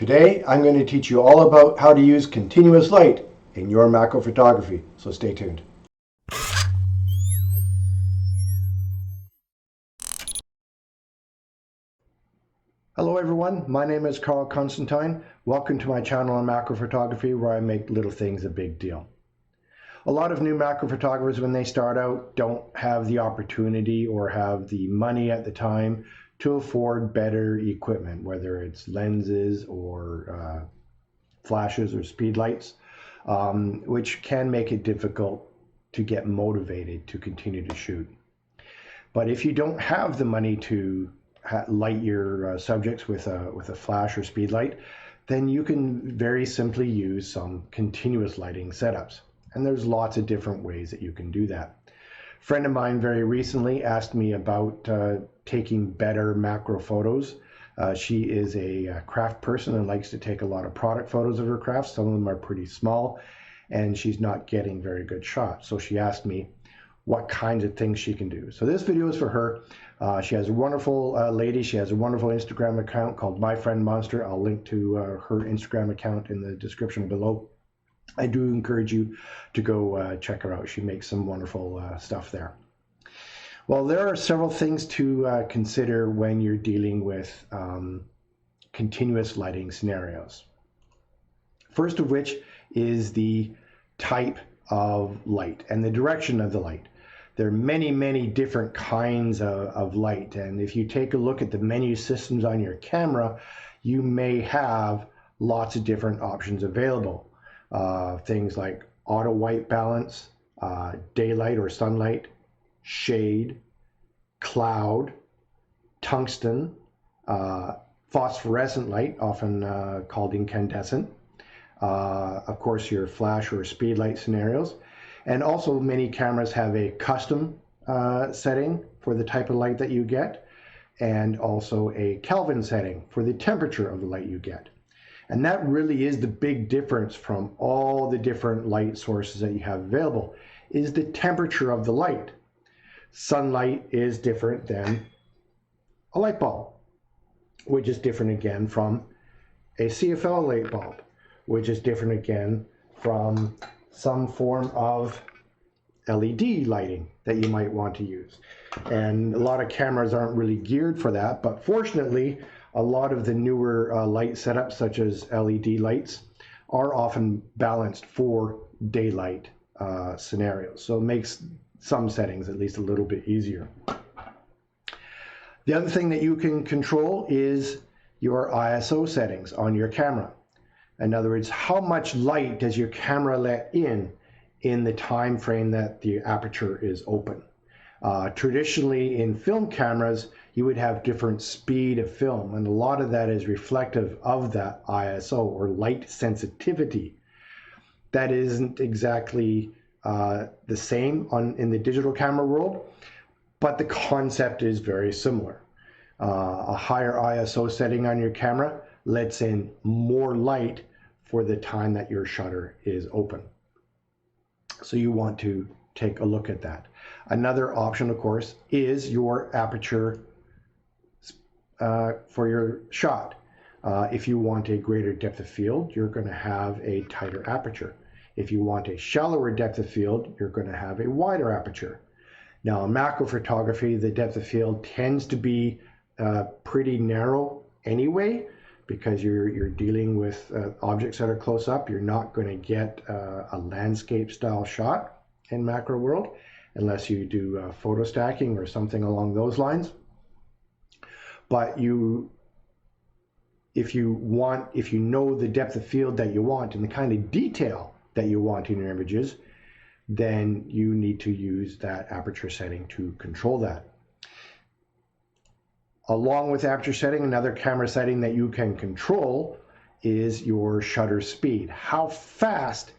Today, I'm going to teach you all about how to use continuous light in your macro photography, so stay tuned. Hello everyone, my name is Constantine. Welcome to my channel on macro photography where I make little things a big deal. A lot of new macro photographers when they start out don't have the opportunity or have the money at the time to afford better equipment, whether it's lenses or flashes or speed lights, which can make it difficult to get motivated to continue to shoot. But if you don't have the money to light your subjects with a flash or speed light, then you can very simply use some continuous lighting setups. And there's lots of different ways that you can do that. A friend of mine very recently asked me about taking better macro photos. She is a craft person and likes to take a lot of product photos of her crafts. Some of them are pretty small and she's not getting very good shots. So she asked me what kinds of things she can do. So this video is for her. She has a wonderful lady. She has a wonderful Instagram account called My Friend Monster. I'll link to her Instagram account in the description below. I do encourage you to go check her out. She makes some wonderful stuff there. Well, there are several things to consider when you're dealing with continuous lighting scenarios. First of which is the type of light and the direction of the light. There are many, many different kinds of light. And if you take a look at the menu systems on your camera, you may have lots of different options available. Things like auto white balance, daylight or sunlight, shade, cloud, tungsten, phosphorescent light, often called incandescent, of course your flash or speed light scenarios, and also many cameras have a custom setting for the type of light that you get, and also a Kelvin setting for the temperature of the light you get. And that really is the big difference from all the different light sources that you have available, is the temperature of the light. Sunlight is different than a light bulb, which is different again from a CFL light bulb, which is different again from some form of LED lighting that you might want to use. And a lot of cameras aren't really geared for that, but fortunately, a lot of the newer light setups, such as LED lights, are often balanced for daylight scenarios. So it makes some settings at least a little bit easier. The other thing that you can control is your ISO settings on your camera. In other words, how much light does your camera let in the time frame that the aperture is open. Traditionally in film cameras, you would have different speed of film, and a lot of that is reflective of that ISO or light sensitivity. That isn't exactly the same in the digital camera world, but the concept is very similar. A higher ISO setting on your camera lets in more light for the time that your shutter is open. So you want to take a look at that. Another option, of course, is your aperture for your shot. If you want a greater depth of field, you're going to have a tighter aperture. If you want a shallower depth of field, you're going to have a wider aperture. Now, in macro photography, the depth of field tends to be pretty narrow anyway, because you're dealing with objects that are close up. You're not going to get a landscape style shot in macro world unless you do photo stacking or something along those lines. But if you know the depth of field that you want and the kind of detail that you want in your images, then you need to use that aperture setting to control that. Along with aperture setting, another camera setting that you can control is your shutter speed. How fast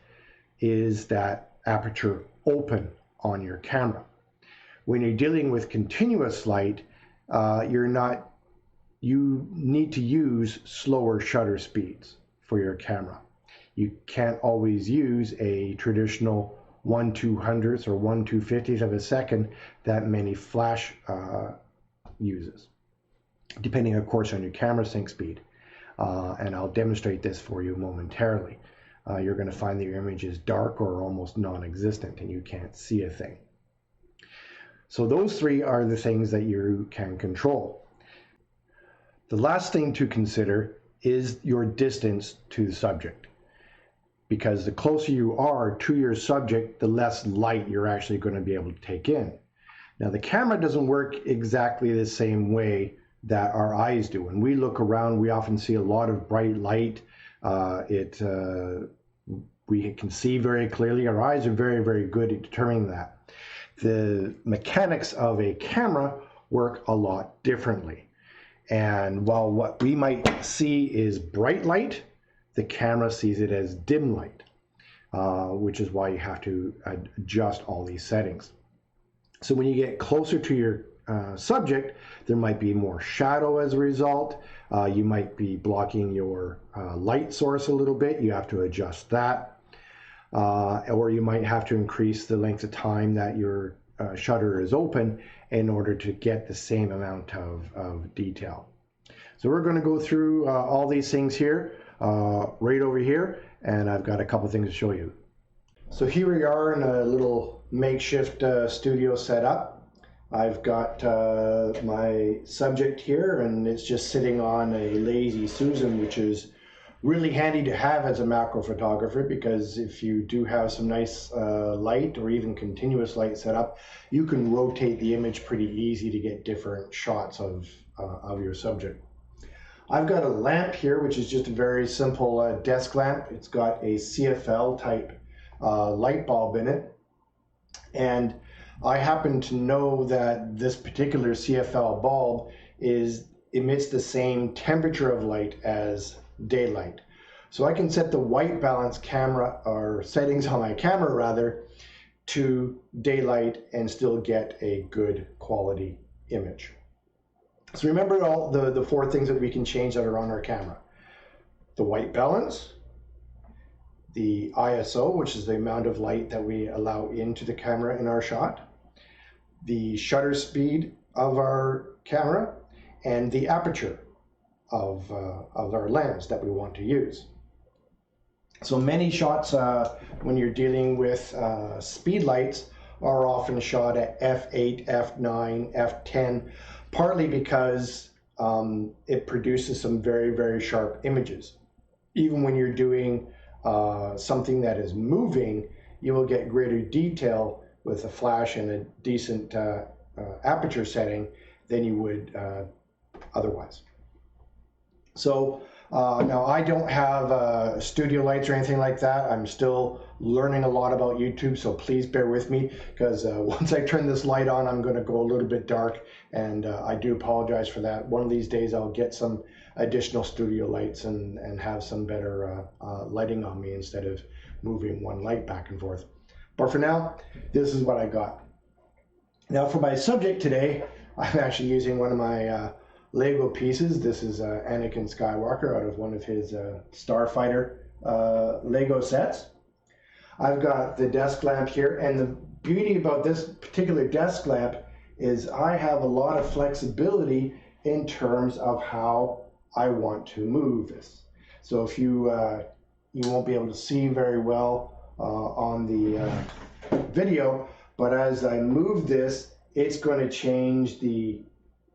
is that aperture open on your camera? When you're dealing with continuous light, you need to use slower shutter speeds for your camera. You can't always use a traditional 1/200th or 1/250th of a second that many flash uses, depending of course on your camera sync speed. and I'll demonstrate this for you momentarily. You're going to find that your image is dark or almost non-existent and you can't see a thing. So those three are the things that you can control. The last thing to consider is your distance to the subject, because the closer you are to your subject, the less light you're actually going to be able to take in. Now, the camera doesn't work exactly the same way that our eyes do. When we look around, we often see a lot of bright light. We can see very clearly. Our eyes are very, very good at determining that. The mechanics of a camera work a lot differently. And while what we might see is bright light, the camera sees it as dim light, which is why you have to adjust all these settings. So when you get closer to your subject, there might be more shadow as a result. You might be blocking your light source a little bit. You have to adjust that. Or you might have to increase the length of time that your shutter is open in order to get the same amount of detail. So we're going to go through all these things here, right over here, and I've got a couple things to show you. So here we are in a little makeshift studio setup. I've got my subject here, and it's just sitting on a Lazy Susan, which is really handy to have as a macro photographer, because if you do have some nice light or even continuous light set up, you can rotate the image pretty easy to get different shots of your subject. I've got a lamp here, which is just a very simple desk lamp. It's got a CFL type light bulb in it, and I happen to know that this particular CFL bulb emits the same temperature of light as daylight. So I can set the white balance camera, or settings on my camera rather, to daylight and still get a good quality image. So remember all the four things that we can change that are on our camera: the white balance, the ISO, which is the amount of light that we allow into the camera in our shot, the shutter speed of our camera, and the aperture of our lens that we want to use. So many shots, when you're dealing with speed lights, are often shot at f8, f9, f10, partly because it produces some very, very sharp images. Even when you're doing something that is moving, you will get greater detail with a flash and a decent aperture setting than you would otherwise. So now I don't have studio lights or anything like that. I'm still learning a lot about YouTube, so please bear with me, because once I turn this light on, I'm going to go a little bit dark, and I do apologize for that. One of these days I'll get some additional studio lights and have some better lighting on me instead of moving one light back and forth. But for now, this is what I got. Now for my subject today, I'm actually using one of my Lego pieces. This is Anakin Skywalker out of one of his Starfighter Lego sets. I've got the desk lamp here, and the beauty about this particular desk lamp is I have a lot of flexibility in terms of how I want to move this. So if you won't be able to see very well on the video, but as I move this, it's going to change the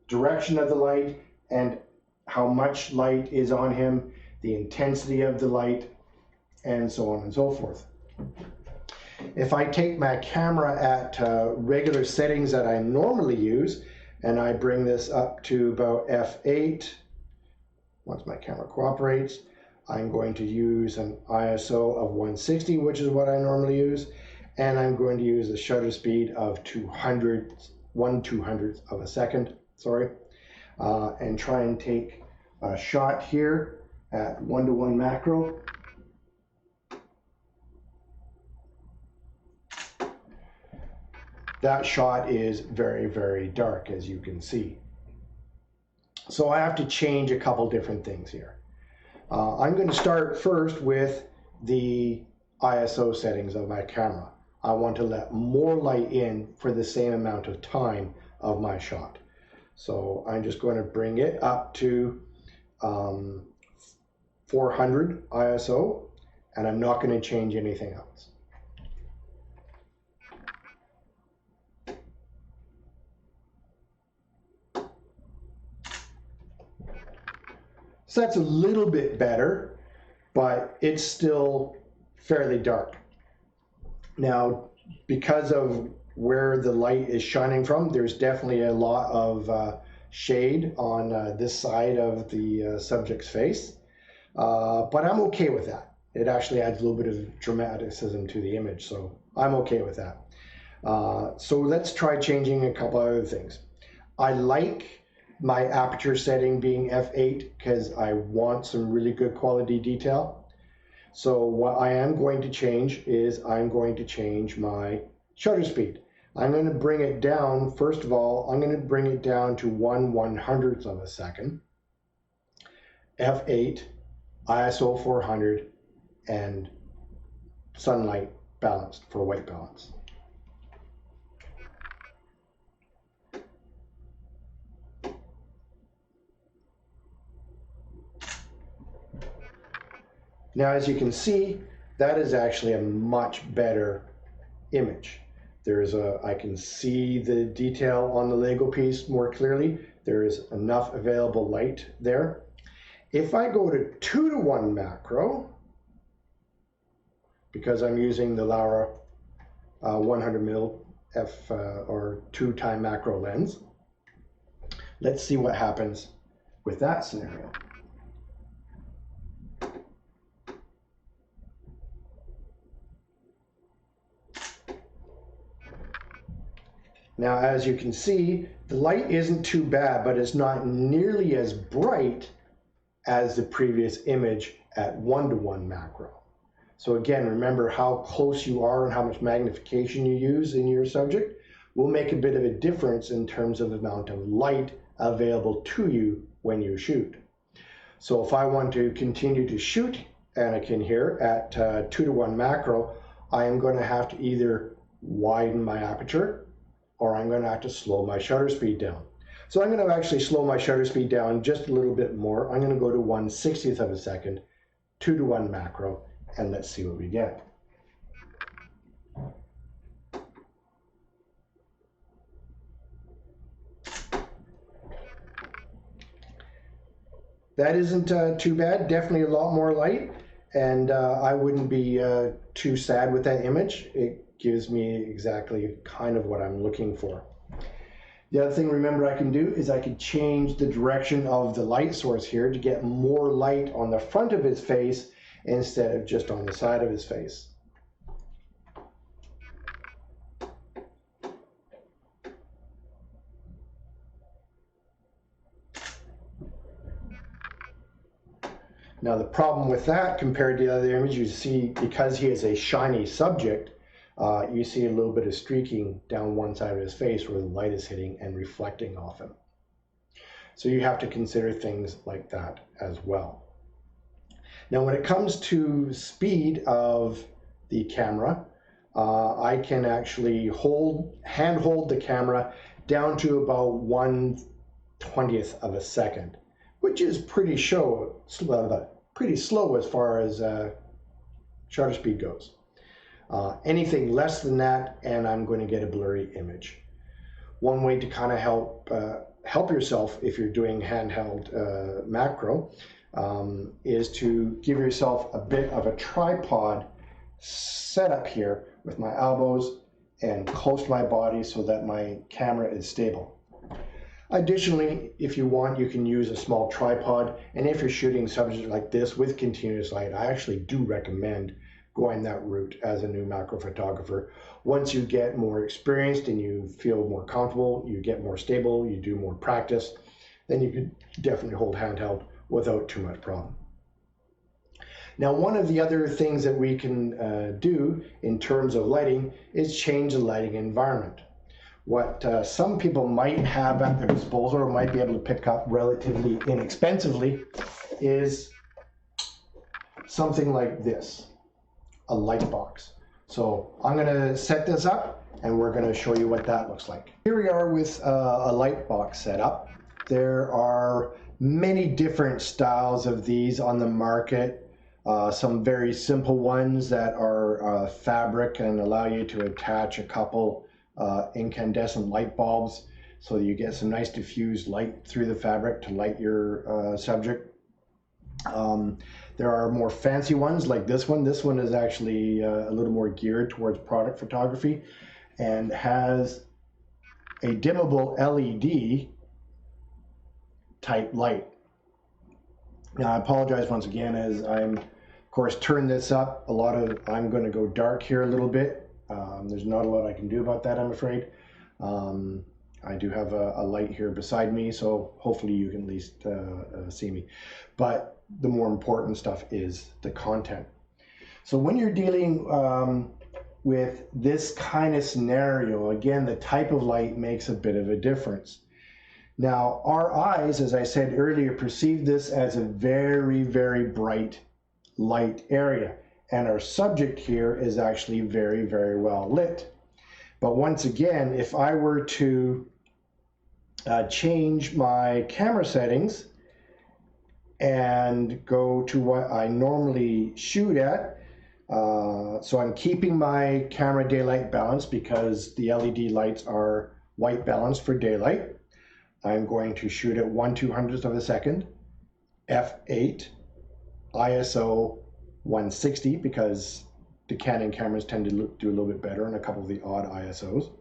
direction of the light and how much light is on him, the intensity of the light, and so on and so forth. If I take my camera at regular settings that I normally use, and I bring this up to about f8, once my camera cooperates, I'm going to use an ISO of 160, which is what I normally use, and I'm going to use a shutter speed of 1/200th of a second, and try and take a shot here at 1:1 macro. That shot is very, very dark, as you can see. So I have to change a couple different things here. I'm going to start first with the ISO settings of my camera. I want to let more light in for the same amount of time of my shot. So I'm just going to bring it up to 400 ISO, and I'm not going to change anything else. So that's a little bit better, but it's still fairly dark. Now, because of where the light is shining from, there's definitely a lot of shade on this side of the subject's face, but I'm okay with that. It actually adds a little bit of dramaticism to the image, so I'm okay with that. So let's try changing a couple other things. I like my aperture setting being f8 because I want some really good quality detail. So what I am going to change is I'm going to change my shutter speed. I'm going to bring it down. First of all, I'm going to bring it down to 1/100th of a second. f8, ISO 400, and sunlight balanced for white balance. Now, as you can see, that is actually a much better image. I can see the detail on the Lego piece more clearly. There is enough available light there. If I go to 2:1 macro, because I'm using the Laura 100mm f or 2x macro lens, let's see what happens with that scenario. Now, as you can see, the light isn't too bad, but it's not nearly as bright as the previous image at 1:1 macro. So again, remember how close you are and how much magnification you use in your subject will make a bit of a difference in terms of the amount of light available to you when you shoot. So if I want to continue to shoot Anakin here at 2:1 macro, I am going to have to either widen my aperture or I'm going to have to slow my shutter speed down. So I'm going to actually slow my shutter speed down just a little bit more. I'm going to go to 1/60th of a second, 2:1 macro, and let's see what we get. That isn't too bad, definitely a lot more light, and I wouldn't be too sad with that image. It gives me exactly kind of what I'm looking for. The other thing, remember, I can do is I can change the direction of the light source here to get more light on the front of his face instead of just on the side of his face. Now the problem with that compared to the other image, you see, because he is a shiny subject, you see a little bit of streaking down one side of his face where the light is hitting and reflecting off him. So you have to consider things like that as well. Now when it comes to speed of the camera, I can actually hand hold the camera down to about 1/20th of a second, which is pretty slow as far as shutter speed goes. Anything less than that, and I'm going to get a blurry image. One way to kind of help yourself if you're doing handheld macro is to give yourself a bit of a tripod setup here with my elbows and close to my body so that my camera is stable. Additionally, if you want, you can use a small tripod, and if you're shooting subjects like this with continuous light, I actually do recommend going that route as a new macro photographer. Once you get more experienced and you feel more comfortable, you get more stable, you do more practice, then you could definitely hold handheld without too much problem. Now, one of the other things that we can do in terms of lighting is change the lighting environment. What some people might have at their disposal or might be able to pick up relatively inexpensively is something like this, a light box. So I'm going to set this up and we're going to show you what that looks like. Here we are with a light box set up. There are many different styles of these on the market. Some very simple ones that are fabric and allow you to attach a couple incandescent light bulbs so that you get some nice diffused light through the fabric to light your subject. There are more fancy ones like this one. This one is actually a little more geared towards product photography and has a dimmable LED type light. Now I apologize once again as I'm of course turn this up I'm going to go dark here a little bit. There's not a lot I can do about that, I'm afraid. I do have a light here beside me, so hopefully you can at least see me, but the more important stuff is the content. So when you're dealing with this kind of scenario, again, the type of light makes a bit of a difference. Now, our eyes, as I said earlier, perceive this as a very, very bright light area, and our subject here is actually very, very well lit. But once again, if I were to change my camera settings and go to what I normally shoot at, so I'm keeping my camera daylight balance because the LED lights are white balanced for daylight. I'm going to shoot at 1/200th of a second, f8, ISO 160 because the Canon cameras tend to do a little bit better on a couple of the odd ISOs.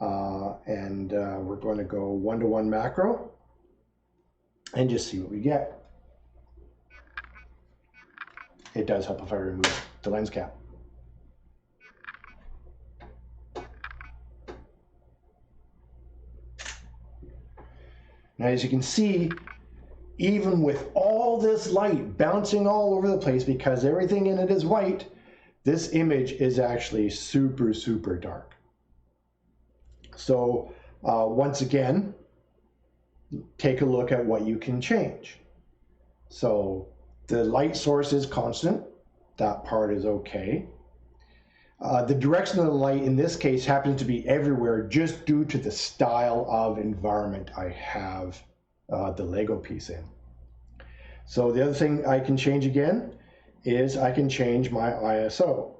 We're going to go 1:1 macro and just see what we get. It does help if I remove the lens cap. Now, as you can see, even with all this light bouncing all over the place because everything in it is white, this image is actually super, super dark. So once again, take a look at what you can change. So the light source is constant. That part is okay. The direction of the light in this case happens to be everywhere just due to the style of environment I have the Lego piece in. So the other thing I can change again is I can change my ISO.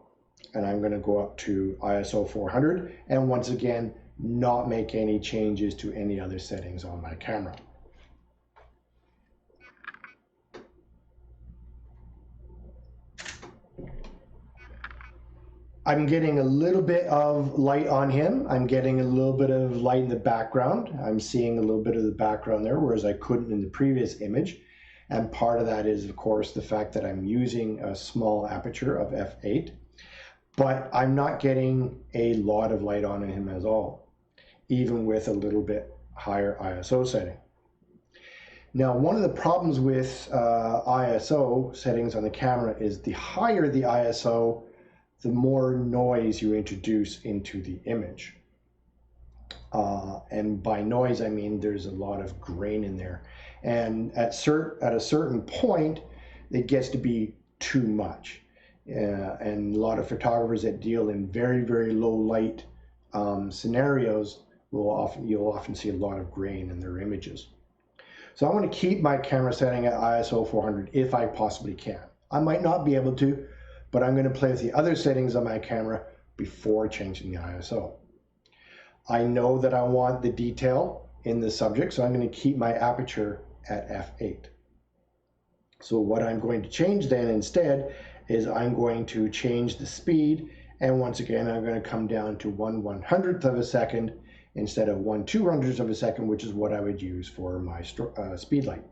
And I'm going to go up to ISO 400 and once again not make any changes to any other settings on my camera. I'm getting a little bit of light on him. I'm getting a little bit of light in the background. I'm seeing a little bit of the background there, whereas I couldn't in the previous image. And part of that is, of course, the fact that I'm using a small aperture of f8, but I'm not getting a lot of light on him at all, even with a little bit higher ISO setting. Now, one of the problems with ISO settings on the camera is the higher the ISO, the more noise you introduce into the image. And by noise, I mean there's a lot of grain in there. And at a certain point, it gets to be too much. And a lot of photographers that deal in very, very low light scenarios you'll often see a lot of grain in their images. So I'm going to keep my camera setting at ISO 400 if I possibly can. I might not be able to, but I'm going to play with the other settings on my camera before changing the ISO. I know that I want the detail in the subject, so I'm going to keep my aperture at f8. So what I'm going to change then instead is I'm going to change the speed, and once again I'm going to come down to 1/100th of a second instead of 1/200th of a second, which is what I would use for my speed light.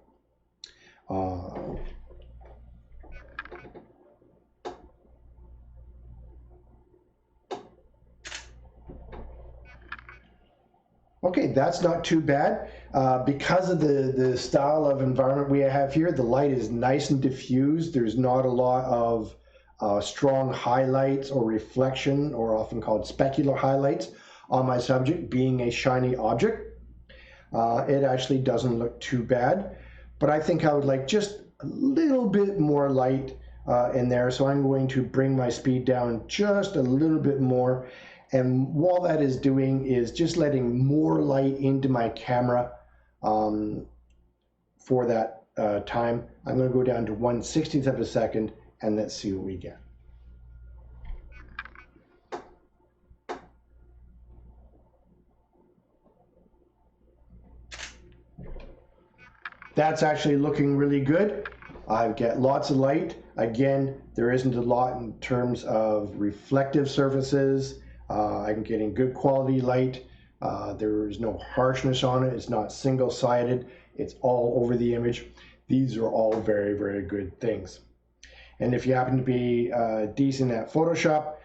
Okay, that's not too bad. Because of the style of environment we have here, the light is nice and diffused. There's not a lot of strong highlights or reflection, or often called specular highlights, on my subject being a shiny object. It actually doesn't look too bad, but I think I would like just a little bit more light in there. So I'm going to bring my speed down just a little bit more. And what that is doing is just letting more light into my camera for that time. I'm going to go down to 1/60th of a second, and let's see what we get. That's actually looking really good. I get lots of light. Again, there isn't a lot in terms of reflective surfaces. I'm getting good quality light. There is no harshness on it. It's not single-sided. It's all over the image. These are all very, very good things. And if you happen to be decent at Photoshop,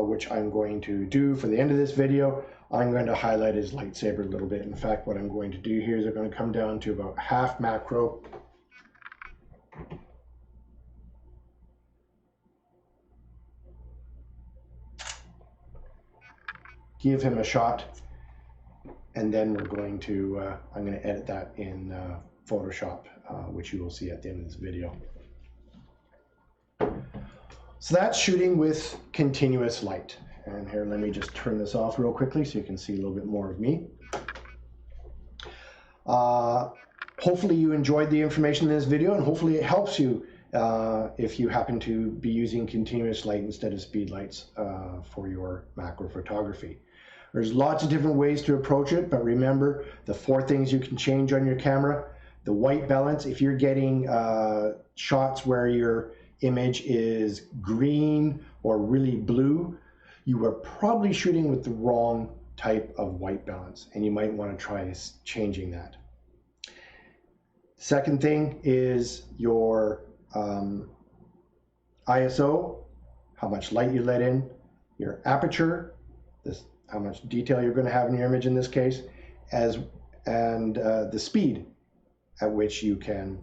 which I'm going to do for the end of this video, I'm going to highlight his lightsaber a little bit. In fact, what I'm going to do here is I'm going to come down to about half macro. Give him a shot, and then we're going to, I'm going to edit that in Photoshop, which you will see at the end of this video. So that's shooting with continuous light. And here, let me just turn this off real quickly so you can see a little bit more of me. Hopefully you enjoyed the information in this video, and hopefully it helps you if you happen to be using continuous light instead of speed lights for your macro photography. There's lots of different ways to approach it, but remember the 4 things you can change on your camera. The white balance, if you're getting shots where your image is green or really blue, you are probably shooting with the wrong type of white balance, and you might want to try changing that. Second thing is your ISO, how much light you let in, your aperture, how much detail you're going to have in your image in this case, and the speed at which you can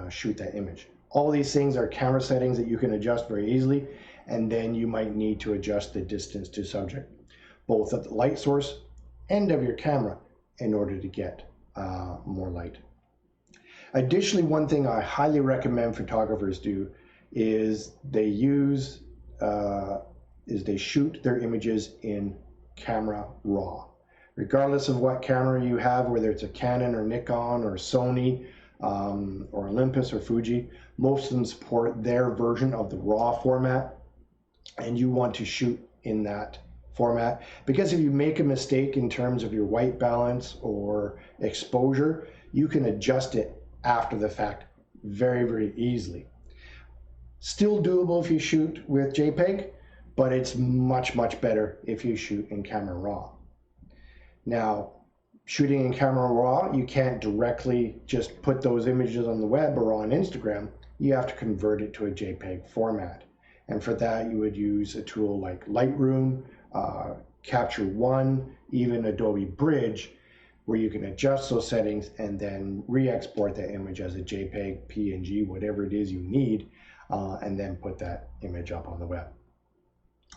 shoot that image. All these things are camera settings that you can adjust very easily, and then you might need to adjust the distance to subject, both at the light source and of your camera, in order to get more light. Additionally, one thing I highly recommend photographers do is they shoot their images in camera raw. Regardless of what camera you have, whether it's a Canon or Nikon or Sony or Olympus or Fuji, most of them support their version of the raw format, and you want to shoot in that format, because if you make a mistake in terms of your white balance or exposure, you can adjust it after the fact very, very easily. Still doable if you shoot with JPEG, but it's much, much better if you shoot in camera raw. Now, shooting in camera raw, you can't directly just put those images on the web or on Instagram. You have to convert it to a JPEG format. And for that, you would use a tool like Lightroom, Capture One, even Adobe Bridge, where you can adjust those settings and then re-export that image as a JPEG, PNG, whatever it is you need, and then put that image up on the web.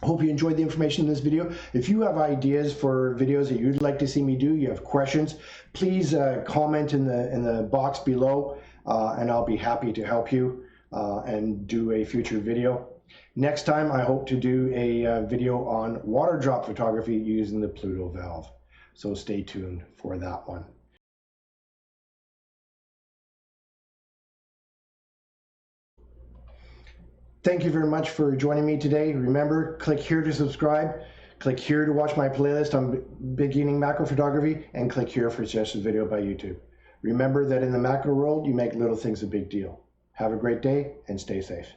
Hope you enjoyed the information in this video. If you have ideas for videos that you'd like to see me do, you have questions, please comment in the box below, and I'll be happy to help you and do a future video. Next time, I hope to do a video on water drop photography using the Pluto valve. So stay tuned for that one. Thank you very much for joining me today. Remember, click here to subscribe, click here to watch my playlist on beginning macro photography, and click here for suggested video by YouTube. Remember that in the macro world, you make little things a big deal. Have a great day and stay safe.